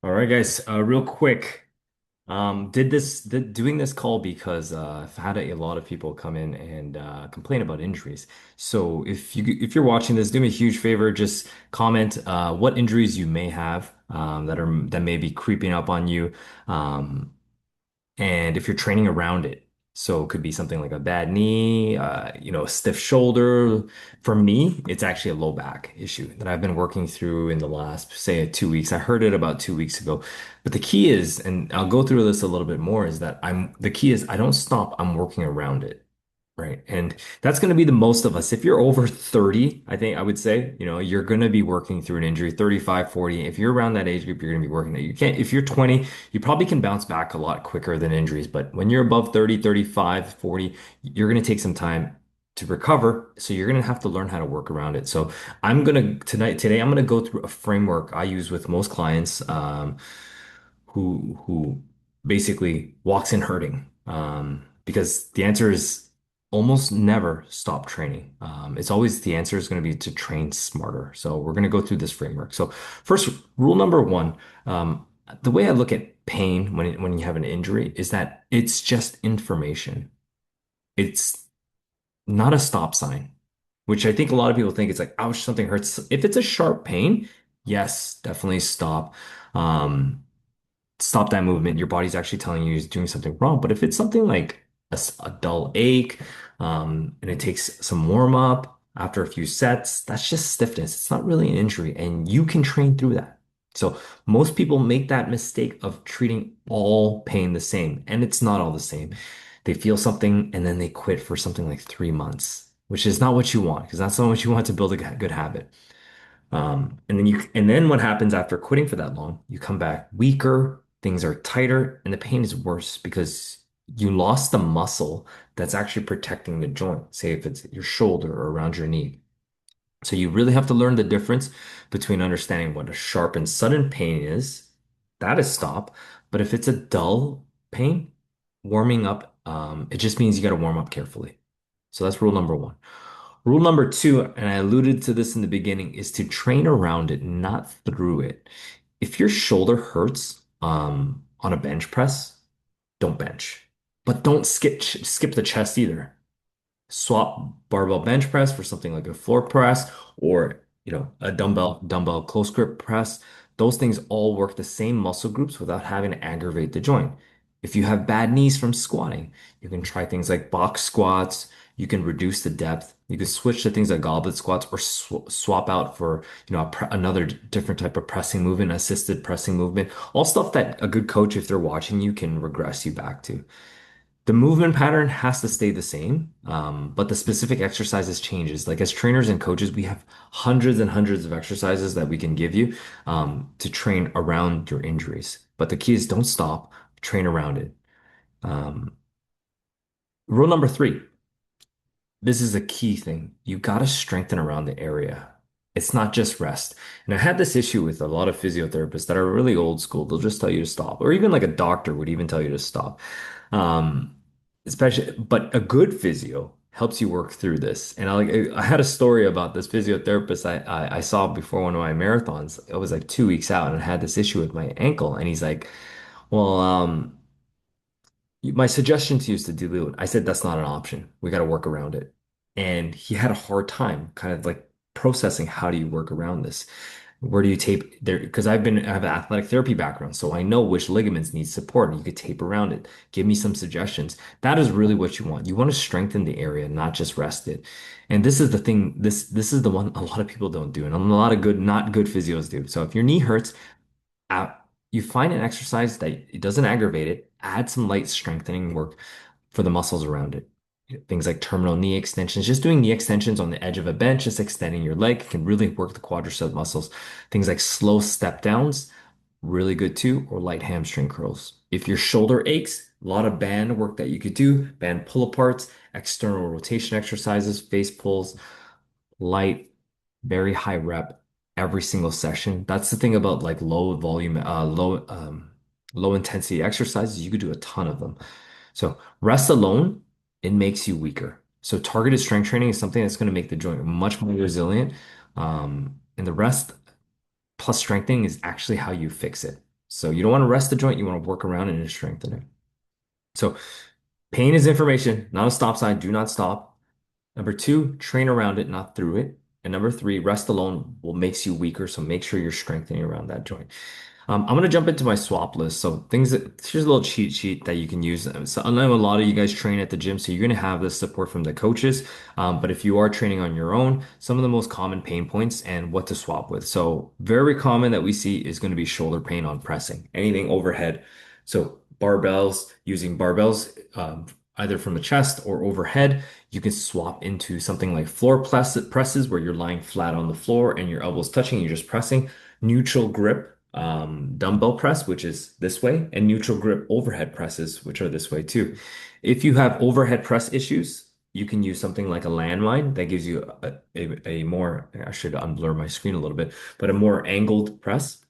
All right, guys, real quick. Doing this call because I've had a lot of people come in and complain about injuries. So if you're watching this, do me a huge favor, just comment what injuries you may have that may be creeping up on you. Um, and if you're training around it. So it could be something like a bad knee, a stiff shoulder. For me, it's actually a low back issue that I've been working through in the last, say, 2 weeks. I heard it about 2 weeks ago. But the key is, and I'll go through this a little bit more, is that the key is I don't stop, I'm working around it. Right. And that's going to be the most of us. If you're over 30, I think I would say, you're going to be working through an injury, 35, 40. If you're around that age group, you're going to be working that. You can't, if you're 20, you probably can bounce back a lot quicker than injuries. But when you're above 30, 35, 40, you're going to take some time to recover. So you're going to have to learn how to work around it. So today, I'm going to go through a framework I use with most clients. Who basically walks in hurting. Because the answer is almost never stop training. It's always the answer is going to be to train smarter. So we're going to go through this framework. So first, rule number one, the way I look at pain when you have an injury is that it's just information. It's not a stop sign, which I think a lot of people think it's like, ouch, something hurts. If it's a sharp pain, yes, definitely stop. Um, Stop that movement. Your body's actually telling you you're doing something wrong. But if it's something like a dull ache, and it takes some warm up after a few sets, that's just stiffness. It's not really an injury, and you can train through that. So most people make that mistake of treating all pain the same, and it's not all the same. They feel something and then they quit for something like 3 months, which is not what you want because that's not what you want to build a good habit. And then what happens after quitting for that long? You come back weaker, things are tighter, and the pain is worse because you lost the muscle that's actually protecting the joint. Say if it's your shoulder or around your knee. So you really have to learn the difference between understanding what a sharp and sudden pain is. That is stop. But if it's a dull pain, warming up, it just means you got to warm up carefully. So that's rule number one. Rule number two, and I alluded to this in the beginning, is to train around it, not through it. If your shoulder hurts on a bench press, don't bench. But don't skip the chest either. Swap barbell bench press for something like a floor press or, a dumbbell close grip press. Those things all work the same muscle groups without having to aggravate the joint. If you have bad knees from squatting, you can try things like box squats. You can reduce the depth. You can switch to things like goblet squats or swap out for, another different type of pressing movement, assisted pressing movement, all stuff that a good coach, if they're watching you, can regress you back to. The movement pattern has to stay the same, but the specific exercises changes. Like as trainers and coaches, we have hundreds and hundreds of exercises that we can give you to train around your injuries. But the key is don't stop, train around it. Um, Rule number three, this is a key thing. You got to strengthen around the area. It's not just rest. And I had this issue with a lot of physiotherapists that are really old school. They'll just tell you to stop, or even like a doctor would even tell you to stop. Um, but a good physio helps you work through this. And I had a story about this physiotherapist I saw before one of my marathons. It was like 2 weeks out, and I had this issue with my ankle, and he's like, "Well, my suggestion to you is to dilute." I said, that's not an option. We got to work around it. And he had a hard time kind of like processing how do you work around this? Where do you tape there? Because I have an athletic therapy background, so I know which ligaments need support and you could tape around it. Give me some suggestions. That is really what you want. You want to strengthen the area, not just rest it. And this is the thing, this is the one a lot of people don't do, and a lot of not good physios do. So if your knee hurts, out, you find an exercise that it doesn't aggravate it, add some light strengthening work for the muscles around it. Things like terminal knee extensions, just doing knee extensions on the edge of a bench, just extending your leg can really work the quadricep muscles. Things like slow step downs, really good too, or light hamstring curls. If your shoulder aches, a lot of band work that you could do, band pull aparts, external rotation exercises, face pulls, light, very high rep every single session. That's the thing about like low volume, low intensity exercises. You could do a ton of them. So rest alone, it makes you weaker. So targeted strength training is something that's going to make the joint much more resilient. And the rest plus strengthening is actually how you fix it. So you don't want to rest the joint, you want to work around it and strengthen it. So pain is information, not a stop sign. Do not stop. Number two, train around it, not through it. And number three, rest alone will makes you weaker. So make sure you're strengthening around that joint. I'm going to jump into my swap list. So things that here's a little cheat sheet that you can use. So I know a lot of you guys train at the gym, so you're going to have this support from the coaches. But if you are training on your own, some of the most common pain points and what to swap with. So very common that we see is going to be shoulder pain on pressing, anything overhead. So barbells, using barbells, either from the chest or overhead, you can swap into something like presses where you're lying flat on the floor and your elbows touching, you're just pressing neutral grip dumbbell press, which is this way, and neutral grip overhead presses, which are this way too. If you have overhead press issues, you can use something like a landmine that gives you a more, I should unblur my screen a little bit, but a more angled press.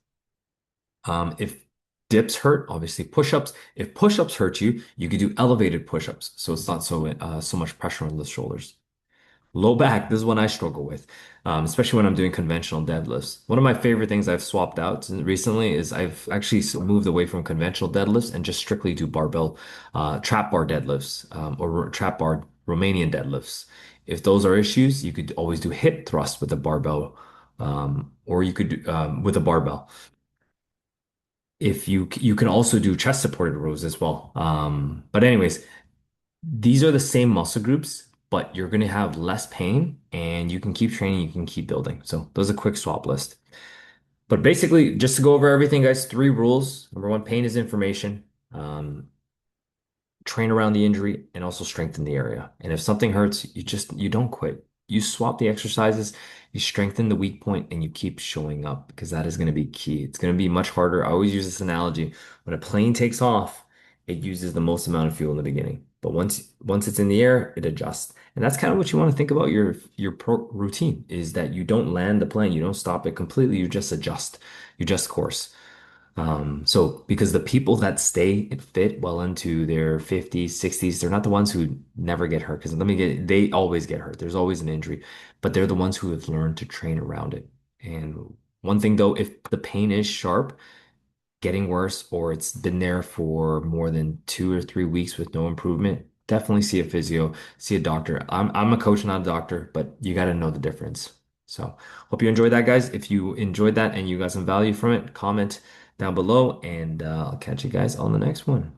If dips hurt, obviously push-ups. If push-ups hurt you, you could do elevated push-ups, so it's not so much pressure on the shoulders. Low back, this is one I struggle with, especially when I'm doing conventional deadlifts. One of my favorite things I've swapped out recently is I've actually moved away from conventional deadlifts and just strictly do barbell trap bar deadlifts or trap bar Romanian deadlifts. If those are issues, you could always do hip thrust with a barbell, or you could do, with a barbell. If you can also do chest supported rows as well. But anyways, these are the same muscle groups, but you're going to have less pain and you can keep training, you can keep building. So those are a quick swap list. But basically, just to go over everything, guys, three rules. Number one, pain is information. Train around the injury and also strengthen the area. And if something hurts, you don't quit. You swap the exercises, you strengthen the weak point, and you keep showing up because that is going to be key. It's going to be much harder. I always use this analogy. When a plane takes off, it uses the most amount of fuel in the beginning. But once it's in the air, it adjusts. And that's kind of what you want to think about your routine is that you don't land the plane, you don't stop it completely, you just adjust. You just course. So because the people that stay fit well into their 50s, 60s, they're not the ones who never get hurt. Because they always get hurt. There's always an injury, but they're the ones who have learned to train around it. And one thing though, if the pain is sharp, getting worse, or it's been there for more than 2 or 3 weeks with no improvement, definitely see a physio, see a doctor. I'm a coach, not a doctor, but you got to know the difference. So hope you enjoyed that, guys. If you enjoyed that and you got some value from it, comment down below, and I'll catch you guys on the next one.